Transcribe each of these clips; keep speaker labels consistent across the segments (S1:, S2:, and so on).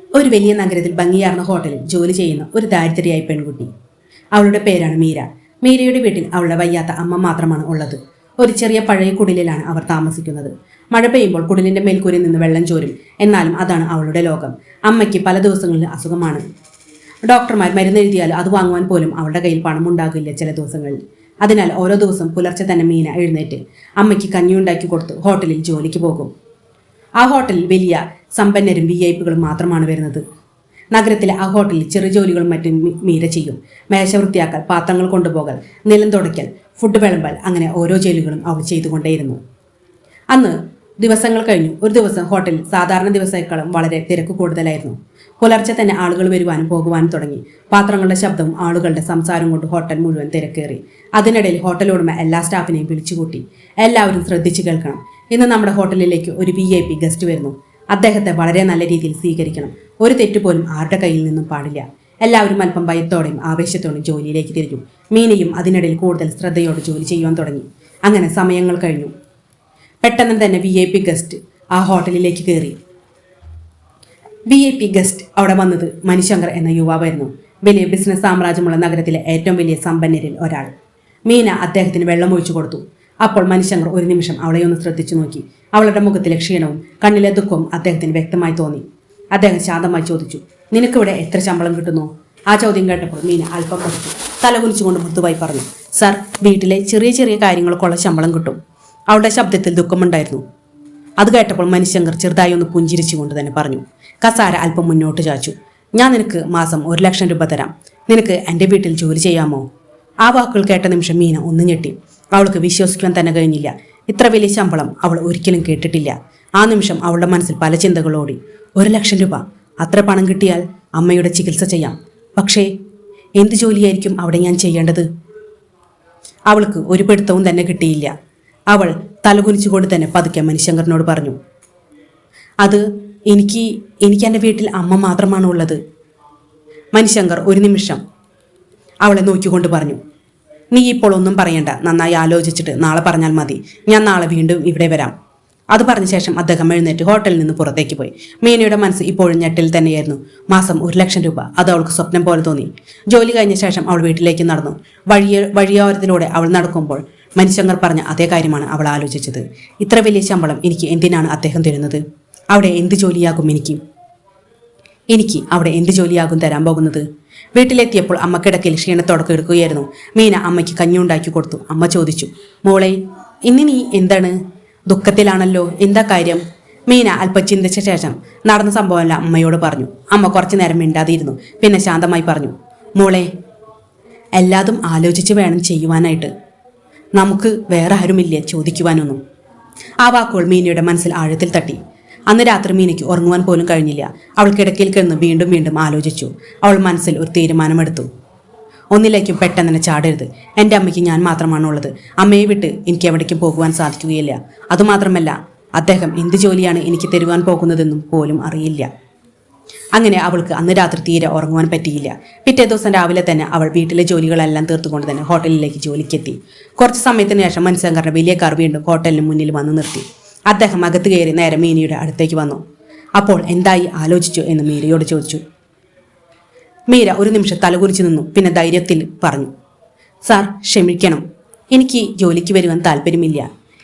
S1: ഒരു വലിയ നഗരത്തിൽ ഭംഗിയാർന്ന ഹോട്ടലിൽ ജോലി ചെയ്യുന്ന ഒരു ദാരിദ്ര്യയായ പെൺകുട്ടി. അവളുടെ പേരാണ് മീര. മീരയുടെ വീട്ടിൽ അവളുടെ വയ്യാത്ത അമ്മ മാത്രമാണ് ഉള്ളത്. ഒരു ചെറിയ പഴയ കുടിലിലാണ് അവർ താമസിക്കുന്നത്. മഴ പെയ്യുമ്പോൾ കുടിലിന്റെ മേൽക്കൂരിൽ നിന്ന് വെള്ളം ചോരും. എന്നാലും അതാണ് അവളുടെ ലോകം. അമ്മയ്ക്ക് പല ദിവസങ്ങളിൽ അസുഖമാണ്. ഡോക്ടർമാർ മരുന്നെഴുതിയാൽ അത് വാങ്ങുവാൻ പോലും അവളുടെ കയ്യിൽ പണം ഉണ്ടാകില്ല ചില ദിവസങ്ങളിൽ. അതിനാൽ ഓരോ ദിവസം പുലർച്ചെ തന്നെ മീന എഴുന്നേറ്റ് അമ്മയ്ക്ക് കഞ്ഞിയുണ്ടാക്കി കൊടുത്ത് ഹോട്ടലിൽ ജോലിക്ക് പോകും. ആ ഹോട്ടലിൽ വലിയ സമ്പന്നരും വിഐപികളും മാത്രമാണ് വരുന്നത്. നഗരത്തിലെ ആ ഹോട്ടലിൽ ചെറു ജോലികളും മറ്റും മീര ചെയ്യും. മേശ വൃത്തിയാക്കൽ, പാത്രങ്ങൾ കൊണ്ടുപോകൽ, നിലം തുടയ്ക്കൽ, ഫുഡ് വിളമ്പൽ, അങ്ങനെ ഓരോ ജോലികളും അവൾ ചെയ്തുകൊണ്ടേയിരുന്നു. അന്ന് ദിവസങ്ങൾ കഴിഞ്ഞു. ഒരു ദിവസം ഹോട്ടലിൽ സാധാരണ ദിവസത്തേക്കാളും വളരെ തിരക്ക് കൂടുതലായിരുന്നു. പുലർച്ചെ തന്നെ ആളുകൾ വരുവാനും പോകുവാനും തുടങ്ങി. പാത്രങ്ങളുടെ ശബ്ദവും ആളുകളുടെ സംസാരം കൊണ്ട് ഹോട്ടൽ മുഴുവൻ തിരക്കേറി. അതിനിടയിൽ ഹോട്ടൽ ഉടമ എല്ലാ സ്റ്റാഫിനെയും വിളിച്ചുകൂട്ടി. എല്ലാവരും ശ്രദ്ധിച്ചു കേൾക്കണം. ഇന്ന് നമ്മുടെ ഹോട്ടലിലേക്ക് ഒരു VIP ഗസ്റ്റ് വരുന്നു. അദ്ദേഹത്തെ വളരെ നല്ല രീതിയിൽ സ്വീകരിക്കണം. ഒരു തെറ്റുപോലും ആരുടെ കയ്യിൽ നിന്നും പാടില്ല. എല്ലാവരും അല്പം ഭയത്തോടെയും ആവേശത്തോടെയും ജോലിയിലേക്ക് തിരിഞ്ഞു. മീനയും അതിനിടയിൽ കൂടുതൽ ശ്രദ്ധയോടെ ജോലി ചെയ്യുവാൻ തുടങ്ങി. അങ്ങനെ സമയങ്ങൾ കഴിഞ്ഞു. പെട്ടെന്ന് തന്നെ VIP ഗസ്റ്റ് ആ ഹോട്ടലിലേക്ക് കയറി. VIP ഗസ്റ്റ് അവിടെ വന്നത് മണിശങ്കർ എന്ന യുവാവായിരുന്നു. വലിയ ബിസിനസ് സാമ്രാജ്യമുള്ള നഗരത്തിലെ ഏറ്റവും വലിയ സമ്പന്നരിൽ ഒരാൾ. മീന അദ്ദേഹത്തിന് വെള്ളം ഒഴിച്ചു കൊടുത്തു. അപ്പോൾ മണിശങ്കർ ഒരു നിമിഷം അവളെ ഒന്ന് ശ്രദ്ധിച്ചു നോക്കി. അവളുടെ മുഖത്തിലെ ക്ഷീണവും കണ്ണിലെ ദുഃഖവും അദ്ദേഹത്തിന് വ്യക്തമായി തോന്നി. അദ്ദേഹം ശാന്തമായി ചോദിച്ചു, നിനക്കിവിടെ എത്ര ശമ്പളം കിട്ടുന്നു? ആ ചോദ്യം കേട്ടപ്പോൾ മീന അല്പം പഠിച്ചു. തലകുനിച്ചുകൊണ്ട് മൃദുവായി പറഞ്ഞു, സർ, വീട്ടിലെ ചെറിയ ചെറിയ കാര്യങ്ങൾക്കുള്ള ശമ്പളം കിട്ടും. അവളുടെ ശബ്ദത്തിൽ ദുഃഖമുണ്ടായിരുന്നു. അത് കേട്ടപ്പോൾ മണിശങ്കർ ചെറുതായി ഒന്ന് പുഞ്ചിരിച്ചുകൊണ്ട് തന്നെ പറഞ്ഞു. കസാര അല്പം മുന്നോട്ട് ചാച്ചു. ഞാൻ നിനക്ക് മാസം 1 ലക്ഷം രൂപ തരാം. നിനക്ക് എൻ്റെ വീട്ടിൽ ജോലി ചെയ്യാമോ? ആ വാക്കുകൾ കേട്ട നിമിഷം മീന ഒന്ന് ഞെട്ടി. അവൾക്ക് വിശ്വസിക്കുവാൻ തന്നെ കഴിഞ്ഞില്ല. ഇത്ര വലിയ ശമ്പളം അവൾ ഒരിക്കലും കേട്ടിട്ടില്ല. ആ നിമിഷം അവളുടെ മനസ്സിൽ പല ചിന്തകളോടി. 1 ലക്ഷം രൂപ, അത്ര പണം കിട്ടിയാൽ അമ്മയുടെ ചികിത്സ ചെയ്യാം. പക്ഷേ എന്ത് ജോലിയായിരിക്കും അവിടെ ഞാൻ ചെയ്യേണ്ടത്? അവൾക്ക് ഒരു പിടുത്തവും തന്നെ കിട്ടിയില്ല. അവൾ തലകുനിച്ചുകൊണ്ട് തന്നെ പതുക്കെ മണിശങ്കറിനോട് പറഞ്ഞു, അത് എനിക്ക് എൻ്റെ വീട്ടിൽ അമ്മ മാത്രമാണ് ഉള്ളത്. മണിശങ്കർ ഒരു നിമിഷം അവളെ നോക്കിക്കൊണ്ട് പറഞ്ഞു, നീ ഇപ്പോൾ ഒന്നും പറയണ്ട. നന്നായി ആലോചിച്ചിട്ട് നാളെ പറഞ്ഞാൽ മതി. ഞാൻ നാളെ വീണ്ടും ഇവിടെ വരാം. അത് പറഞ്ഞ ശേഷം അദ്ദേഹം എഴുന്നേറ്റ് ഹോട്ടലിൽ നിന്ന് പുറത്തേക്ക് പോയി. മീനയുടെ മനസ്സ് ഇപ്പോഴും ഞെട്ടിൽ തന്നെയായിരുന്നു. മാസം 1 ലക്ഷം രൂപ, അത് അവൾക്ക് സ്വപ്നം പോലെ തോന്നി. ജോലി കഴിഞ്ഞ ശേഷം അവൾ വീട്ടിലേക്ക് നടന്നു. വഴിയോരത്തിലൂടെ അവൾ നടക്കുമ്പോൾ മണിശങ്കർ പറഞ്ഞ അതേ കാര്യമാണ് അവൾ ആലോചിച്ചത്. ഇത്ര വലിയ ശമ്പളം എനിക്ക് എന്തിനാണ് അദ്ദേഹം തരുന്നത്? അവിടെ എന്ത് ജോലിയാകും എനിക്ക് അവിടെ എന്ത് ജോലിയാകും തരാൻ പോകുന്നത്? വീട്ടിലെത്തിയപ്പോൾ അമ്മ കിടക്കയിൽ ക്ഷീണത്തോടെ കിടക്കുകയായിരുന്നു. മീന അമ്മയ്ക്ക് കഞ്ഞിയുണ്ടാക്കി കൊടുത്തു. അമ്മ ചോദിച്ചു, മോളെ, ഇന്ന് നീ എന്താണ് ദുഃഖത്തിലാണല്ലോ, എന്താ കാര്യം? മീന അല്പം ചിന്തിച്ച ശേഷം നടന്ന സംഭവമെല്ലാം അമ്മയോട് പറഞ്ഞു. അമ്മ കുറച്ചു നേരം മിണ്ടാതിരുന്നു. പിന്നെ ശാന്തമായി പറഞ്ഞു, മോളെ, എല്ലാതും ആലോചിച്ച് വേണം ചെയ്യുവാനായിട്ട്. നമുക്ക് വേറെ ആരുമില്ലേ ചോദിക്കുവാനൊന്നും. ആ വാക്കുകൾ മീനയുടെ മനസ്സിൽ ആഴത്തിൽ തട്ടി. അന്ന് രാത്രി മീനയ്ക്ക് ഉറങ്ങുവാൻ പോലും കഴിഞ്ഞില്ല. അവൾ കിടക്കയിൽ കിടന്ന് വീണ്ടും വീണ്ടും ആലോചിച്ചു. അവൾ മനസ്സിൽ ഒരു തീരുമാനമെടുത്തു. ഒന്നിലേക്കും പെട്ടെന്ന് തന്നെ ചാടരുത്. എൻ്റെ അമ്മയ്ക്ക് ഞാൻ മാത്രമാണുള്ളത്. അമ്മയെ വിട്ട് എനിക്ക് എവിടേക്കും പോകുവാൻ സാധിക്കുകയില്ല. അതുമാത്രമല്ല, അദ്ദേഹം എന്ത് ജോലിയാണ് എനിക്ക് തരുവാൻ പോകുന്നതെന്നും പോലും അറിയില്ല. അങ്ങനെ അവൾക്ക് അന്ന് രാത്രി തീരെ ഉറങ്ങുവാൻ പറ്റിയില്ല. പിറ്റേ ദിവസം രാവിലെ തന്നെ അവൾ വീട്ടിലെ ജോലികളെല്ലാം തീർത്തുകൊണ്ട് തന്നെ ഹോട്ടലിലേക്ക് ജോലിക്കെത്തി. കുറച്ച് സമയത്തിന് ശേഷം മണിശങ്കറിന്റെ വലിയ കാർ വീണ്ടും ഹോട്ടലിന് മുന്നിൽ വന്ന് നിർത്തി. അദ്ദേഹം അകത്ത് കയറി നേരെ മീനയുടെ അടുത്തേക്ക് വന്നു. അപ്പോൾ എന്തായി ആലോചിച്ചു എന്ന് മീരയോട് ചോദിച്ചു. മീര ഒരു നിമിഷം തലകുറിച്ച് നിന്നു. പിന്നെ ധൈര്യത്തിൽ പറഞ്ഞു, സാർ, ക്ഷമിക്കണം. എനിക്ക് ജോലിക്ക് വരുവാൻ താല്പര്യമില്ല.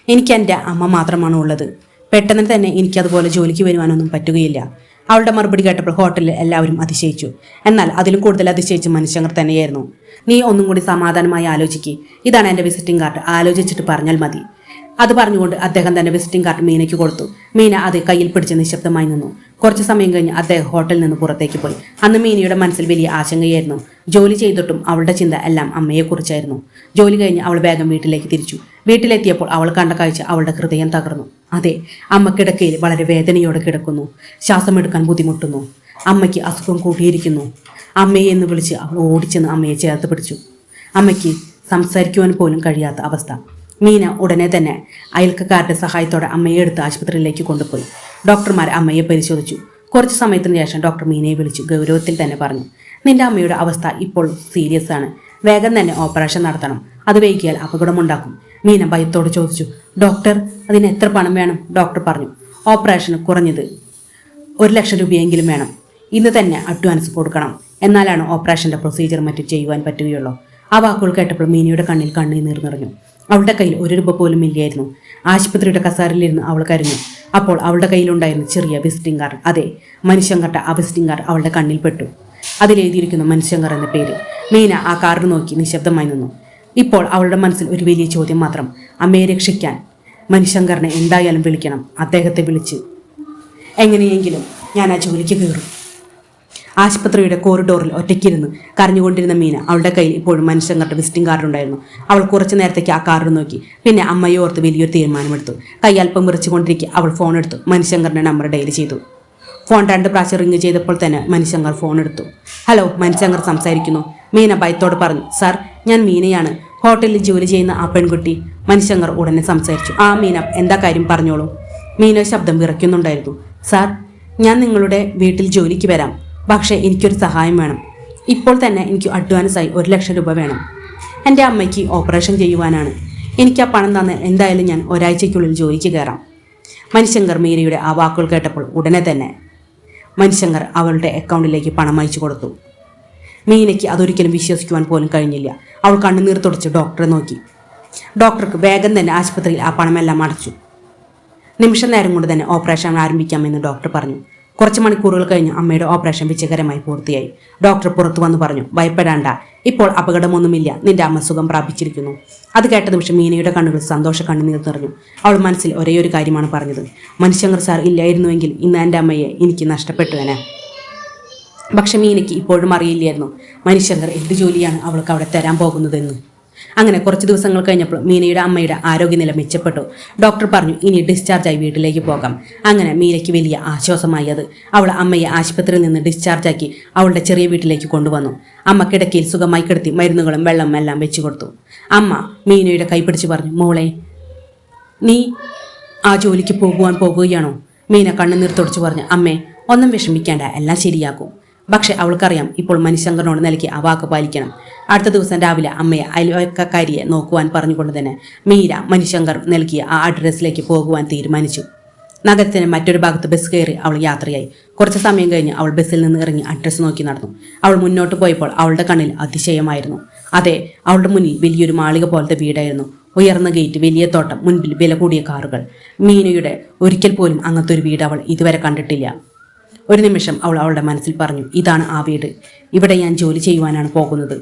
S1: എനിക്ക് എൻ്റെ അമ്മ മാത്രമാണ് ഉള്ളത്. പെട്ടെന്ന് തന്നെ എനിക്കതുപോലെ ജോലിക്ക് വരുവാനൊന്നും പറ്റുകയില്ല. അവളുടെ മറുപടി കേട്ടപ്പോൾ ഹോട്ടലിൽ എല്ലാവരും അതിശയിച്ചു. എന്നാൽ അതിലും കൂടുതൽ അതിശയിച്ച് മണിശങ്കർ തന്നെയായിരുന്നു. നീ ഒന്നും കൂടി സമാധാനമായി ആലോചിക്ക്. ഇതാണ് എൻ്റെ വിസിറ്റിംഗ് കാർഡ്. ആലോചിച്ചിട്ട് പറഞ്ഞാൽ മതി. അത് പറഞ്ഞുകൊണ്ട് അദ്ദേഹം തന്നെ വിസിറ്റിംഗ് കാർഡ് മീനയ്ക്ക് കൊടുത്തു. മീന അത് കയ്യിൽ പിടിച്ച് നിശബ്ദമായി നിന്നു. കുറച്ച് സമയം കഴിഞ്ഞ് അദ്ദേഹം ഹോട്ടലിൽ നിന്ന് പുറത്തേക്ക് പോയി. അന്ന് മീനയുടെ മനസ്സിൽ വലിയ ആശങ്കയായിരുന്നു. ജോലി ചെയ്തിട്ടും അവളുടെ ചിന്ത എല്ലാം അമ്മയെക്കുറിച്ചായിരുന്നു. ജോലി കഴിഞ്ഞ് അവൾ വേഗം വീട്ടിലേക്ക് തിരിച്ചു. വീട്ടിലെത്തിയപ്പോൾ അവൾ കണ്ട കാഴ്ച അവളുടെ ഹൃദയം തകർന്നു. അതെ, അമ്മ കിടക്കയിൽ വളരെ വേദനയോടെ കിടക്കുന്നു. ശ്വാസമെടുക്കാൻ ബുദ്ധിമുട്ടുന്നു. അമ്മയ്ക്ക് അസുഖം കൂട്ടിയിരിക്കുന്നു. അമ്മയെ എന്ന് വിളിച്ച് അവൾ ഓടിച്ചെന്ന് അമ്മയെ ചേർത്ത് പിടിച്ചു. അമ്മയ്ക്ക് സംസാരിക്കുവാൻ പോലും കഴിയാത്ത അവസ്ഥ. മീന ഉടനെ തന്നെ അയൽക്കാരുടെ സഹായത്തോടെ അമ്മയെ എടുത്ത് ആശുപത്രിയിലേക്ക് കൊണ്ടുപോയി. ഡോക്ടർമാർ അമ്മയെ പരിശോധിച്ചു. കുറച്ച് സമയത്തിന് ശേഷം ഡോക്ടർ മീനയെ വിളിച്ചു ഗൗരവത്തിൽ തന്നെ പറഞ്ഞു, നിന്റെ അമ്മയുടെ അവസ്ഥ ഇപ്പോൾ സീരിയസ് ആണ്. വേഗം തന്നെ ഓപ്പറേഷൻ നടത്തണം. അത് വൈകിയാൽ അപകടമുണ്ടാക്കും. മീന ഭയത്തോട് ചോദിച്ചു, ഡോക്ടർ, അതിന് എത്ര പണം വേണം? ഡോക്ടർ പറഞ്ഞു, ഓപ്പറേഷന് കുറഞ്ഞത് 1 ലക്ഷം രൂപയെങ്കിലും വേണം. ഇന്ന് തന്നെ അഡ്വാൻസ് കൊടുക്കണം, എന്നാലാണ് ഓപ്പറേഷൻ്റെ പ്രൊസീജിയർ മറ്റും ചെയ്യുവാൻ പറ്റുകയുള്ളൂ. ആ വാക്കുകൾ കേട്ടപ്പോൾ മീനയുടെ കണ്ണിൽ കണ്ണുനീർ നിറഞ്ഞു. അവളുടെ കയ്യിൽ 1 രൂപ പോലും ഇല്ലായിരുന്നു. ആശുപത്രിയുടെ കസാരയിലിരുന്ന് അവൾ കരഞ്ഞു. അപ്പോൾ അവളുടെ കയ്യിലുണ്ടായിരുന്ന ചെറിയ വിസിറ്റിംഗ് കാർഡ്, അതെ മനുഷ്യങ്കരുടെ ആ വിസിറ്റിംഗ് കാർഡ് അവളുടെ കണ്ണിൽ പെട്ടു. അതിലെഴുതിയിരിക്കുന്നു മനുഷ്യങ്കർ എന്ന പേര്. മീന ആ കാർഡ് നോക്കി നിശബ്ദമായി നിന്നു. ഇപ്പോൾ അവളുടെ മനസ്സിൽ ഒരു വലിയ ചോദ്യം മാത്രം. അമ്മയെ രക്ഷിക്കാൻ മനുഷ്യങ്കറിനെ എന്തായാലും വിളിക്കണം. അദ്ദേഹത്തെ വിളിച്ച് എങ്ങനെയെങ്കിലും ഞാൻ ആ ജോലിക്ക് കയറും. ആശുപത്രിയുടെ കോറിഡോറിൽ ഒറ്റയ്ക്കിരുന്ന് കരഞ്ഞുകൊണ്ടിരുന്ന മീന, അവളുടെ കയ്യിൽ ഇപ്പോഴും മനുഷ്യങ്കരുടെ വിസിറ്റിംഗ് കാർഡ് ഉണ്ടായിരുന്നു. അവൾ കുറച്ചു നേരത്തേക്ക് ആ കാർഡ് നോക്കി. പിന്നെ അമ്മയെ ഓർത്ത് വലിയൊരു തീരുമാനമെടുത്തു. കൈയൽപ്പം വിറച്ചുകൊണ്ടിരിക്കെ അവൾ ഫോൺ എടുത്തു. മനുഷ്യങ്കറിൻ്റെ നമ്പർ ഡയൽ ചെയ്തു. ഫോൺ 2 പ്രാവശ്യം റിങ് ചെയ്തപ്പോൾ തന്നെ മനുഷ്യങ്കർ ഫോൺ എടുത്തു. ഹലോ, മനുഷ്യങ്കർ സംസാരിക്കുന്നു. മീന ഭയത്തോട് പറഞ്ഞു. സാർ, ഞാൻ മീനയാണ്, ഹോട്ടലിൽ ജോലി ചെയ്യുന്ന ആ പെൺകുട്ടി. മനുഷ്യങ്കർ ഉടനെ സംസാരിച്ചു. ആ മീന, എന്താ കാര്യം പറഞ്ഞോളൂ. മീന ശബ്ദം വിറയ്ക്കുന്നുണ്ടായിരുന്നു. സാർ, ഞാൻ നിങ്ങളുടെ വീട്ടിൽ ജോലിക്ക് വരാം. പക്ഷേ എനിക്കൊരു സഹായം വേണം. ഇപ്പോൾ തന്നെ എനിക്ക് അഡ്വാൻസായി 1 ലക്ഷം രൂപ വേണം. എൻ്റെ അമ്മയ്ക്ക് ഓപ്പറേഷൻ ചെയ്യുവാനാണ്. എനിക്ക് ആ പണം തന്ന് എന്തായാലും ഞാൻ ഒരാഴ്ചയ്ക്കുള്ളിൽ ജോലിക്ക് കയറാം. മനുഷ്യങ്കർ മീരയുടെ ആ വാക്കുകൾ കേട്ടപ്പോൾ ഉടനെ തന്നെ മനുഷ്യങ്കർ അവളുടെ അക്കൗണ്ടിലേക്ക് പണം അയച്ചു കൊടുത്തു. മീനയ്ക്ക് അതൊരിക്കലും വിശ്വസിക്കുവാൻ പോലും കഴിഞ്ഞില്ല. അവൾ കണ്ണുനീർ തുടച്ച് ഡോക്ടറെ നോക്കി. ഡോക്ടർക്ക് വേഗം തന്നെ ആശുപത്രിയിൽ ആ പണമെല്ലാം അടച്ചു. നിമിഷ നേരം കൊണ്ട് തന്നെ ഓപ്പറേഷൻ ആരംഭിക്കാമെന്ന് ഡോക്ടർ പറഞ്ഞു. കുറച്ച് മണിക്കൂറുകൾ കഴിഞ്ഞ് അമ്മയുടെ ഓപ്പറേഷൻ വിജയകരമായി പൂർത്തിയായി. ഡോക്ടർ പുറത്തു വന്ന് പറഞ്ഞു, ഭയപ്പെടാണ്ട, ഇപ്പോൾ അപകടമൊന്നുമില്ല, നിന്റെ അമ്മ സുഖം പ്രാപിച്ചിരിക്കുന്നു. അത് കേട്ട നിമിഷം മീനയുടെ കണ്ണുകൾ സന്തോഷ കണ്ണുനീർ നിറഞ്ഞു. അവൾ മനസ്സിൽ ഒരേയൊരു കാര്യമാണ് പറഞ്ഞത്, മനുഷ്യങ്കർ സാർ ഇല്ലായിരുന്നുവെങ്കിൽ ഇന്ന് എൻ്റെ അമ്മയെ എനിക്ക് നഷ്ടപ്പെട്ടുവനെ. പക്ഷെ മീനയ്ക്ക് ഇപ്പോഴും അറിയില്ലായിരുന്നു മനുഷ്യങ്കർ എന്ത് ജോലിയാണ് അവൾക്ക് അവിടെ തരാൻ പോകുന്നതെന്ന്. അങ്ങനെ കുറച്ച് ദിവസങ്ങൾ കഴിഞ്ഞപ്പോൾ മീനയുടെ അമ്മയുടെ ആരോഗ്യനില മെച്ചപ്പെട്ടു. ഡോക്ടർ പറഞ്ഞു, ഇനി ഡിസ്ചാർജായി വീട്ടിലേക്ക് പോകാം. അങ്ങനെ മീനയ്ക്ക് വലിയ ആശ്വാസമായി അത്. അവൾ അമ്മയെ ആശുപത്രിയിൽ നിന്ന് ഡിസ്ചാർജാക്കി അവളുടെ ചെറിയ വീട്ടിലേക്ക് കൊണ്ടുവന്നു. അമ്മ കിടക്കയിൽ സുഖമായി കിടത്തി മരുന്നുകളും വെള്ളവും എല്ലാം വെച്ചു കൊടുത്തു. അമ്മ മീനയുടെ കൈപിടിച്ച് പറഞ്ഞു, മോളെ, നീ ആ ജോലിക്ക് പോകുകയാണോ? മീന കണ്ണുനീർ തുടച്ചു പറഞ്ഞു, അമ്മേ, ഒന്നും വിഷമിക്കേണ്ട, എല്ലാം ശരിയാക്കും. പക്ഷെ അവൾക്കറിയാം ഇപ്പോൾ മനുഷ്യങ്കറിനോട് നൽകി ആ വാക്ക് പാലിക്കണം. അടുത്ത ദിവസം രാവിലെ അമ്മയെ അയൽവക്കക്കാരിയെ നോക്കുവാൻ പറഞ്ഞുകൊണ്ട് തന്നെ മീര മനുഷ്യങ്കർ നൽകിയ ആ അഡ്രസ്സിലേക്ക് പോകുവാൻ തീരുമാനിച്ചു. നഗരത്തിന് മറ്റൊരു ഭാഗത്ത് ബസ് കയറി അവൾ യാത്രയായി. കുറച്ച് സമയം കഴിഞ്ഞ് അവൾ ബസ്സിൽ നിന്ന് ഇറങ്ങി അഡ്രസ്സ് നോക്കി നടന്നു. അവൾ മുന്നോട്ട് പോയപ്പോൾ അവളുടെ കണ്ണിൽ അതിശയമായിരുന്നു. അതെ, അവളുടെ മുന്നിൽ വലിയൊരു മാളിക പോലത്തെ വീടായിരുന്നു. ഉയർന്ന ഗേറ്റ്, വലിയ തോട്ടം, മുൻപിൽ വില കൂടിയ കാറുകൾ. മീനയുടെ ഒരിക്കൽ പോലും അങ്ങനത്തെ ഒരു വീട് അവൾ ഇതുവരെ കണ്ടിട്ടില്ല. ഒരു നിമിഷം അവൾ അവളുടെ മനസ്സിൽ പറഞ്ഞു, ഇതാണ് ആ വീട്, ഇവിടെ ഞാൻ ജോലി ചെയ്യുവാനാണ് പോകുന്നത്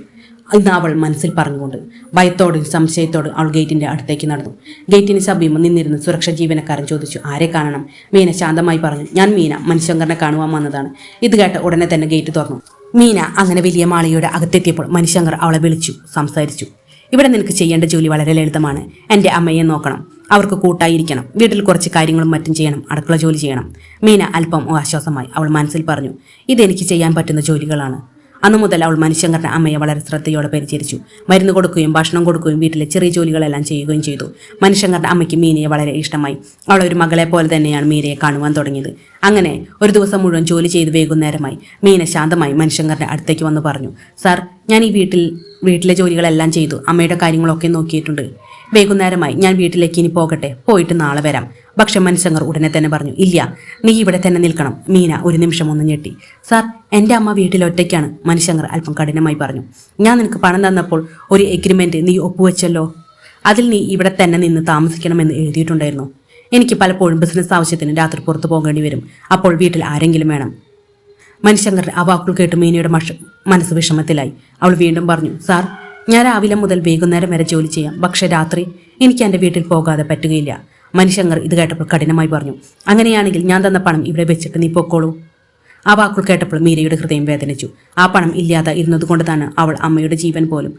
S1: എന്ന് അവൾ മനസ്സിൽ പറഞ്ഞുകൊണ്ട് ഭയത്തോടും സംശയത്തോടും അവൾ ഗേറ്റിൻ്റെ അടുത്തേക്ക് നടന്നു. ഗേറ്റിന് സമീപം നിന്നിരുന്ന സുരക്ഷാ ജീവനക്കാരൻ ചോദിച്ചു, ആരെ കാണണം? മീന ശാന്തമായി പറഞ്ഞു, ഞാൻ മീന, മനുഷ്യങ്കറിനെ കാണുവാൻ വന്നതാണ്. ഇത് കേട്ട് ഉടനെ തന്നെ ഗേറ്റ് തുറന്നു. മീന അങ്ങനെ വലിയ മാളികയുടെ അകത്തെത്തിയപ്പോൾ മനുഷ്യങ്കർ അവളെ വിളിച്ചു സംസാരിച്ചു. ഇവിടെ നിനക്ക് ചെയ്യേണ്ട ജോലി വളരെ ലളിതമാണ്. എൻ്റെ അമ്മയെ നോക്കണം, അവർക്ക് കൂട്ടായിരിക്കണം, വീട്ടിൽ കുറച്ച് കാര്യങ്ങളും മറ്റും ചെയ്യണം, അടുക്കള ജോലി ചെയ്യണം. മീന അല്പം ആശ്വാസമായി അവൾ മനസ്സിൽ പറഞ്ഞു, ഇതെനിക്ക് ചെയ്യാൻ പറ്റുന്ന ജോലികളാണ്. അന്നു മുതൽ അവൾ മനുഷ്യങ്കറിന്റെ അമ്മയെ വളരെ ശ്രദ്ധയോടെ പരിചരിച്ചു. മരുന്ന് കൊടുക്കുകയും ഭക്ഷണം കൊടുക്കുകയും വീട്ടിലെ ചെറിയ ജോലികളെല്ലാം ചെയ്യുകയും ചെയ്തു. മനുഷ്യങ്കറിന്റെ അമ്മയ്ക്ക് മീനയെ വളരെ ഇഷ്ടമായി. അവളെ ഒരു മകളെ പോലെ തന്നെയാണ് മീനയെ കാണുവാൻ തുടങ്ങിയത്. അങ്ങനെ ഒരു ദിവസം മുഴുവൻ ജോലി ചെയ്ത് വൈകുന്നേരമായി മീന ശാന്തമായി മനുഷ്യങ്കറിന്റെ അടുത്തേക്ക് വന്ന് പറഞ്ഞു, സാർ, ഞാൻ ഈ വീട്ടിലെ ജോലികളെല്ലാം ചെയ്തു, അമ്മയുടെ കാര്യങ്ങളൊക്കെ നോക്കിയിട്ടുണ്ട്. വൈകുന്നേരമായി, ഞാൻ വീട്ടിലേക്ക് ഇനി പോകട്ടെ, പോയിട്ട് നാളെ വരാം. പക്ഷെ മനുഷ്യങ്കർ ഉടനെ തന്നെ പറഞ്ഞു, ഇല്ല, നീ ഇവിടെ തന്നെ നിൽക്കണം. മീന ഒരു നിമിഷം ഒന്ന് ഞെട്ടി. സാർ, എൻ്റെ അമ്മ വീട്ടിലൊറ്റയ്ക്കാണ്. മനുഷ്യങ്കർ അല്പം കഠിനമായി പറഞ്ഞു. ഞാൻ നിനക്ക് പണം തന്നപ്പോൾ ഒരു എഗ്രിമെന്റ് നീ ഒപ്പുവെച്ചല്ലോ, അതിൽ നീ ഇവിടെ തന്നെ നിന്ന് താമസിക്കണമെന്ന് എഴുതിയിട്ടുണ്ടായിരുന്നു. എനിക്ക് പലപ്പോഴും ബിസിനസ് ആവശ്യത്തിന് രാത്രി പുറത്തു പോകേണ്ടി വരും, അപ്പോൾ വീട്ടിൽ ആരെങ്കിലും വേണം. മനുഷ്യങ്കറിന്റെ ആ വാക്കുകൾ കേട്ട് മീനയുടെ മനസ്സ് വിഷമത്തിലായി. അവൾ വീണ്ടും പറഞ്ഞു, സാർ, ഞാൻ രാവിലെ മുതൽ വൈകുന്നേരം വരെ ജോലി ചെയ്യാം, പക്ഷെ രാത്രി എനിക്ക് എൻ്റെ വീട്ടിൽ പോകാതെ പറ്റുകയില്ല. മനുഷ്യങ്കർ ഇത് കേട്ടപ്പോൾ കഠിനമായി പറഞ്ഞു, അങ്ങനെയാണെങ്കിൽ ഞാൻ തന്ന പണം ഇവിടെ വെച്ചിട്ട് നീ പൊക്കോളൂ. ആ വാക്കുകൾ കേട്ടപ്പോൾ മീരയുടെ ഹൃദയം വേദനിച്ചു. ആ പണം ഇല്ലാതെ ഇരുന്നത് കൊണ്ട് തന്നെ അവൾ അമ്മയുടെ ജീവൻ പോലും.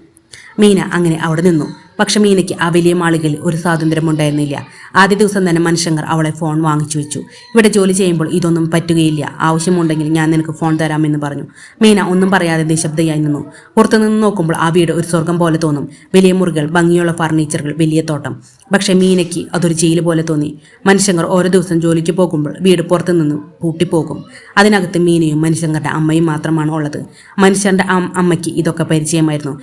S1: മീന അങ്ങനെ അവിടെ നിന്നു. പക്ഷെ മീനയ്ക്ക് ആ വലിയ മാളികയിൽ ഒരു സ്വാതന്ത്ര്യം ഉണ്ടായിരുന്നില്ല. ആദ്യ ദിവസം തന്നെ മനുഷ്യങ്കർ അവളെ ഫോൺ വാങ്ങിച്ചു വെച്ചു. ഇവിടെ ജോലി ചെയ്യുമ്പോൾ ഇതൊന്നും പറ്റുകയില്ല, ആവശ്യമുണ്ടെങ്കിൽ ഞാൻ നിനക്ക് ഫോൺ തരാമെന്ന് പറഞ്ഞു. മീന ഒന്നും പറയാതെ നിശബ്ദയായി നിന്നു. പുറത്തുനിന്ന് നോക്കുമ്പോൾ ആ വീട് ഒരു സ്വർഗം പോലെ തോന്നും. വലിയ മുറികൾ, ഭംഗിയുള്ള ഫർണിച്ചറുകൾ, വലിയ തോട്ടം. പക്ഷെ മീനയ്ക്ക് അതൊരു ജയിൽ പോലെ തോന്നി. മനുഷ്യങ്കർ ഓരോ ദിവസം ജോലിക്ക് പോകുമ്പോൾ വീട് പുറത്തുനിന്ന് പൂട്ടിപ്പോകും. അതിനകത്ത് മീനയും മനുഷ്യങ്കരുടെ അമ്മയും മാത്രമാണ് ഉള്ളത്. മനുഷ്യന്റെ അമ്മയ്ക്ക് ഇതൊക്കെ പരിചയമായിരുന്നു.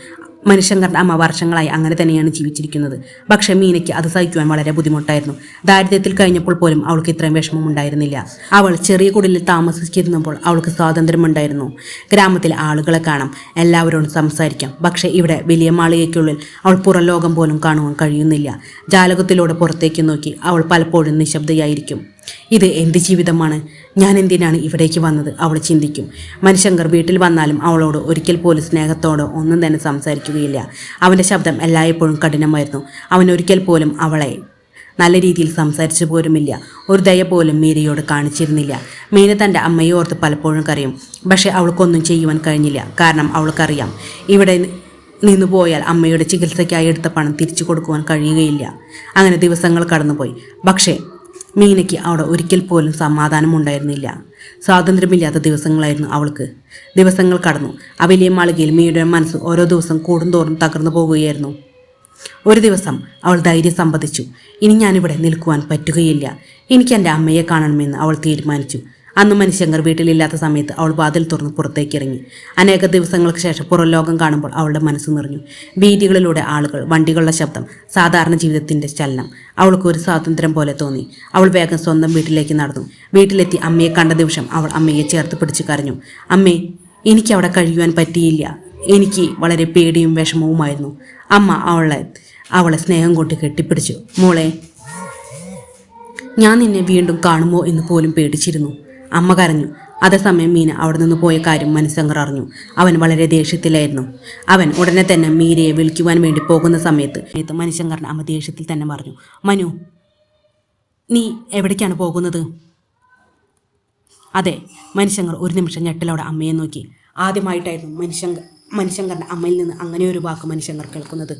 S1: മനുഷ്യങ്കറിൻ്റെ അമ്മ വർഷങ്ങളായി അങ്ങനെ തന്നെയാണ് ജീവിച്ചിരിക്കുന്നത്. പക്ഷേ മീനയ്ക്ക് അത് സഹിക്കുവാൻ വളരെ ബുദ്ധിമുട്ടായിരുന്നു. ദാരിദ്ര്യത്തിൽ കഴിഞ്ഞപ്പോൾ പോലും അവൾക്ക് ഇത്രയും വിഷമം ഉണ്ടായിരുന്നില്ല. അവൾ ചെറിയ കുടിലിൽ താമസിച്ചിരുന്നപ്പോൾ അവൾക്ക് സ്വാതന്ത്ര്യമുണ്ടായിരുന്നു. ഗ്രാമത്തിലെ ആളുകളെ കാണാം, എല്ലാവരോടും സംസാരിക്കാം. പക്ഷേ ഇവിടെ വലിയ മാളികയ്ക്കുള്ളിൽ അവൾ പുറം ലോകം പോലും കാണുവാൻ കഴിയുന്നില്ല. ജാലകത്തിലൂടെ പുറത്തേക്ക് നോക്കി അവൾ പലപ്പോഴും നിശബ്ദയായിരിക്കും. ഇത് എന്ത് ജീവിതമാണ്? ഞാൻ എന്തിനാണ് ഇവിടേക്ക് വന്നത്? അവൾ ചിന്തിക്കും. മനുശങ്കർ വീട്ടിൽ വന്നാലും അവളോട് ഒരിക്കൽ പോലും സ്നേഹത്തോടെ ഒന്നും തന്നെ സംസാരിക്കുകയില്ല. അവൻ്റെ ശബ്ദം എല്ലായ്പ്പോഴും കഠിനമായിരുന്നു. അവൻ ഒരിക്കൽ പോലും അവളെ നല്ല രീതിയിൽ സംസാരിച്ചു പോലുമില്ല. ഒരു ദയ പോലും മീരയോട് കാണിച്ചിരുന്നില്ല. മീന തൻ്റെ അമ്മയെ ഓർത്ത് പലപ്പോഴും കരയും. പക്ഷേ അവൾക്കൊന്നും ചെയ്യുവാൻ കഴിഞ്ഞില്ല. കാരണം അവൾക്കറിയാം, ഇവിടെ നിന്നു പോയാൽ അമ്മയുടെ ചികിത്സയ്ക്കായി എടുത്ത പണം തിരിച്ചു കൊടുക്കുവാൻ കഴിയുകയില്ല. അങ്ങനെ ദിവസങ്ങൾ കടന്നുപോയി. പക്ഷേ മീനയ്ക്ക് അവിടെ ഒരിക്കൽ പോലും സമാധാനമുണ്ടായിരുന്നില്ല. സ്വാതന്ത്ര്യമില്ലാത്ത ദിവസങ്ങളായിരുന്നു അവൾക്ക്. ദിവസങ്ങൾ കടന്നു. ആ വലിയ മാളികയിൽ മീനയുടെ മനസ്സ് ഓരോ ദിവസം കൂടുന്തോറും തകർന്നു പോവുകയായിരുന്നു. ഒരു ദിവസം അവൾ ധൈര്യം സമ്പാദിച്ചു. ഇനി ഞാനിവിടെ നിൽക്കുവാൻ പറ്റുകയില്ല. എനിക്ക് എൻ്റെ അമ്മയെ കാണണമെന്ന് അവൾ തീരുമാനിച്ചു. അന്ന് മനുശങ്കർ വീട്ടിലില്ലാത്ത സമയത്ത് അവൾ വാതിൽ തുറന്ന് പുറത്തേക്ക് ഇറങ്ങി. അനേക ദിവസങ്ങൾക്ക് ശേഷം പുറം ലോകം കാണുമ്പോൾ അവളുടെ മനസ്സ് നിറഞ്ഞു. വീതികളിലൂടെ ആളുകൾ, വണ്ടികളുടെ ശബ്ദം, സാധാരണ ജീവിതത്തിൻ്റെ ചലനം. അവൾക്ക് ഒരു സ്വാതന്ത്ര്യം പോലെ തോന്നി. അവൾ വേഗം സ്വന്തം വീട്ടിലേക്ക് നടന്നു. വീട്ടിലെത്തി അമ്മയെ കണ്ട നിമിഷം അവൾ അമ്മയെ ചേർത്ത് പിടിച്ച് കരഞ്ഞു. അമ്മേ, എനിക്ക് അവിടെ കഴിയുവാൻ പറ്റിയില്ല. എനിക്ക് വളരെ പേടിയും വിഷമവുമായിരുന്നു. അമ്മ അവളെ സ്നേഹം കൊണ്ട് കെട്ടിപ്പിടിച്ചു. മോളെ, ഞാൻ നിന്നെ വീണ്ടും കാണുമോ എന്ന് പോലും പേടിച്ചിരുന്നു. അമ്മ കരഞ്ഞു. അതേസമയം മീന അവിടെ നിന്ന് പോയ കാര്യം മനുശങ്കർ അറിഞ്ഞു. അവൻ വളരെ ദേഷ്യത്തിലായിരുന്നു. അവൻ ഉടനെ തന്നെ മീരയെ വിളിക്കുവാൻ വേണ്ടി പോകുന്ന സമയത്ത് മനുശങ്കറിൻ്റെ അമ്മ ദേഷ്യത്തിൽ തന്നെ പറഞ്ഞു, മനു, നീ എവിടേക്കാണ് പോകുന്നത്? അതെ. മനുശങ്കർ ഒരു നിമിഷം ഞെട്ടലോടെ അമ്മയെ നോക്കി. ആദ്യമായിട്ടായിരുന്നു മനുശങ്കറിൻ്റെ അമ്മയിൽ നിന്ന് അങ്ങനെ ഒരു വാക്ക് മനുശങ്കർ കേൾക്കുന്നത്.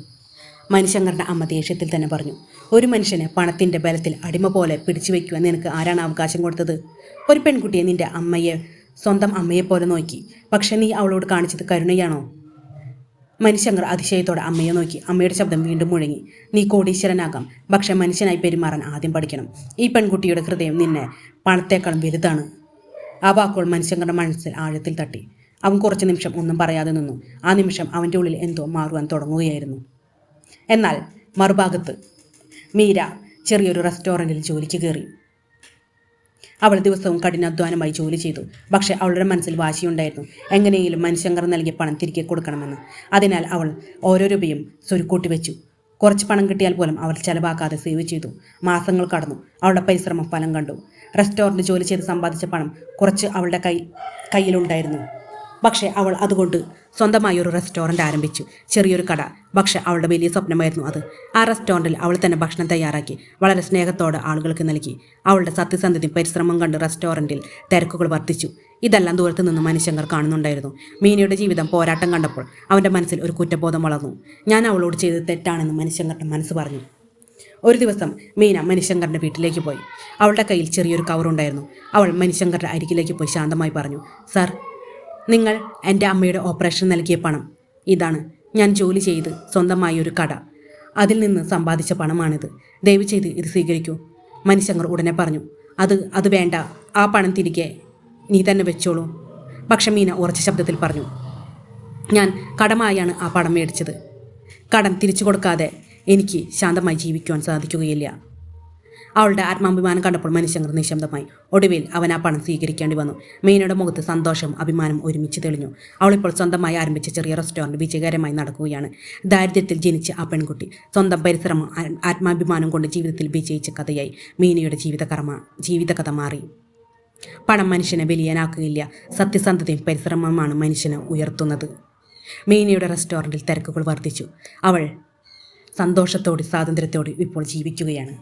S1: മനുശങ്കറിൻ്റെ അമ്മ ദേഷ്യത്തിൽ തന്നെ പറഞ്ഞു, ഒരു മനുഷ്യനെ പണത്തിൻ്റെ ബലത്തിൽ അടിമ പോലെ പിടിച്ചു വയ്ക്കുവാൻ നിനക്ക് ആരാണ് അവകാശം കൊടുത്തത്? ഒരു പെൺകുട്ടിയെ നിൻ്റെ അമ്മയെ സ്വന്തം അമ്മയെപ്പോലെ നോക്കി. പക്ഷെ നീ അവളോട് കാണിച്ചത് കരുണയാണോ? മനുശങ്കർ അതിശയത്തോടെ അമ്മയെ നോക്കി. അമ്മയുടെ ശബ്ദം വീണ്ടും മുഴങ്ങി. നീ കോടീശ്വരനാകാം, പക്ഷെ മനുഷ്യനായി പെരുമാറാൻ ആദ്യം പഠിക്കണം. ഈ പെൺകുട്ടിയുടെ ഹൃദയം നിന്നെ പണത്തേക്കാളും വലുതാണ്. ആ വാക്കുകൾ മനുശങ്കറിൻ്റെ മനസ്സിൽ ആഴത്തിൽ തട്ടി. അവൻ കുറച്ച് നിമിഷം ഒന്നും പറയാതെ നിന്നു. ആ നിമിഷം അവൻ്റെ ഉള്ളിൽ എന്തോ മാറുവാൻ തുടങ്ങുകയായിരുന്നു. എന്നാൽ മറുഭാഗത്ത് മീര ചെറിയൊരു റെസ്റ്റോറൻറ്റിൽ ജോലിക്ക് കയറി. അവൾ ദിവസവും കഠിനാധ്വാനമായി ജോലി ചെയ്തു. പക്ഷേ അവളുടെ മനസ്സിൽ വാശിയുണ്ടായിരുന്നു, എങ്ങനെയെങ്കിലും മനുശങ്കർ നൽകിയ പണം തിരികെ കൊടുക്കണമെന്ന്. അതിനാൽ അവൾ ഓരോ രൂപയും സ്വരുക്കൂട്ടി വെച്ചു. കുറച്ച് പണം കിട്ടിയാൽ പോലും അവൾ ചെലവാക്കാതെ സേവ് ചെയ്തു. മാസങ്ങൾ കടന്നു. അവളുടെ പരിശ്രമം ഫലം കണ്ടു. റെസ്റ്റോറൻറ്റ് ജോലി ചെയ്ത് സമ്പാദിച്ച പണം കുറച്ച് അവളുടെ കയ്യിലുണ്ടായിരുന്നു. പക്ഷേ അവൾ അതുകൊണ്ട് സ്വന്തമായി ഒരു റെസ്റ്റോറൻറ്റ് ആരംഭിച്ചു. ചെറിയൊരു കട. പക്ഷേ അവളുടെ വലിയ സ്വപ്നമായിരുന്നു അത്. ആ റെസ്റ്റോറൻറ്റിൽ അവൾ തന്നെ ഭക്ഷണം തയ്യാറാക്കി വളരെ സ്നേഹത്തോടെ ആളുകൾക്ക് നൽകി. അവളുടെ സത്യസന്ധതയും പരിശ്രമം കണ്ട് റെസ്റ്റോറൻറ്റിൽ തിരക്കുകൾ വർദ്ധിച്ചു. ഇതെല്ലാം ദൂരത്ത് നിന്ന് മനുശങ്കർ കാണുന്നുണ്ടായിരുന്നു. മീനയുടെ ജീവിതം പോരാട്ടം കണ്ടപ്പോൾ അവൻ്റെ മനസ്സിൽ ഒരു കുറ്റബോധം വളർന്നു. ഞാൻ അവളോട് ചെയ്തത് തെറ്റാണെന്ന് മനുശങ്കറിൻ്റെ മനസ്സ് പറഞ്ഞു. ഒരു ദിവസം മീന മനുശങ്കറിൻ്റെ വീട്ടിലേക്ക് പോയി. അവളുടെ കയ്യിൽ ചെറിയൊരു കവറുണ്ടായിരുന്നു. അവൾ മനുശങ്കറിൻ്റെ അരികിലേക്ക് പോയി ശാന്തമായി പറഞ്ഞു, സാർ, നിങ്ങൾ എൻ്റെ അമ്മയുടെ ഓപ്പറേഷൻ നൽകിയ പണം ഇതാണ്. ഞാൻ ജോലി ചെയ്ത് സ്വന്തമായി ഒരു കട, അതിൽ നിന്ന് സമ്പാദിച്ച പണമാണിത്. ദയവ് ചെയ്ത് ഇത് സ്വീകരിക്കൂ. മനുശങ്കർ ഉടനെ പറഞ്ഞു, അത് വേണ്ട. ആ പണം തിരികെ നീ തന്നെ വെച്ചോളൂ. പക്ഷെ മീന ഉറച്ച ശബ്ദത്തിൽ പറഞ്ഞു, ഞാൻ കടമായാണ് ആ പണം മേടിച്ചത്. കടം തിരിച്ചു കൊടുക്കാതെ എനിക്ക് ശാന്തമായി ജീവിക്കുവാൻ സാധിക്കുകയില്ല. അവളുടെ ആത്മാഭിമാനം കണ്ടപ്പോൾ മനുശങ്കർ നിശബ്ദമായി. ഒടുവിൽ അവൻ ആ പണം സ്വീകരിക്കേണ്ടി വന്നു. മീനയുടെ മുഖത്ത് സന്തോഷവും അഭിമാനവും ഒരുമിച്ച് തെളിഞ്ഞു. അവളിപ്പോൾ സ്വന്തമായി ആരംഭിച്ച ചെറിയ റെസ്റ്റോറൻറ്റ് വിജയകരമായി നടക്കുകയാണ്. ദാരിദ്ര്യത്തിൽ ജനിച്ച ആ പെൺകുട്ടി സ്വന്തം പരിശ്രമം ആത്മാഭിമാനം കൊണ്ട് ജീവിതത്തിൽ വിജയിച്ച കഥയായി മീനയുടെ ജീവിതകഥ മാറി. പണം മനുഷ്യനെ ബലിയാനാക്കുകയില്ല. സത്യസന്ധതയും പരിശ്രമമാണ് മനുഷ്യനെ ഉയർത്തുന്നത്. മീനയുടെ റെസ്റ്റോറൻറ്റിൽ തിരക്കുകൾ വർദ്ധിച്ചു. അവൾ സന്തോഷത്തോടെ സ്വാതന്ത്ര്യത്തോടെ ഇപ്പോൾ ജീവിക്കുകയാണ്.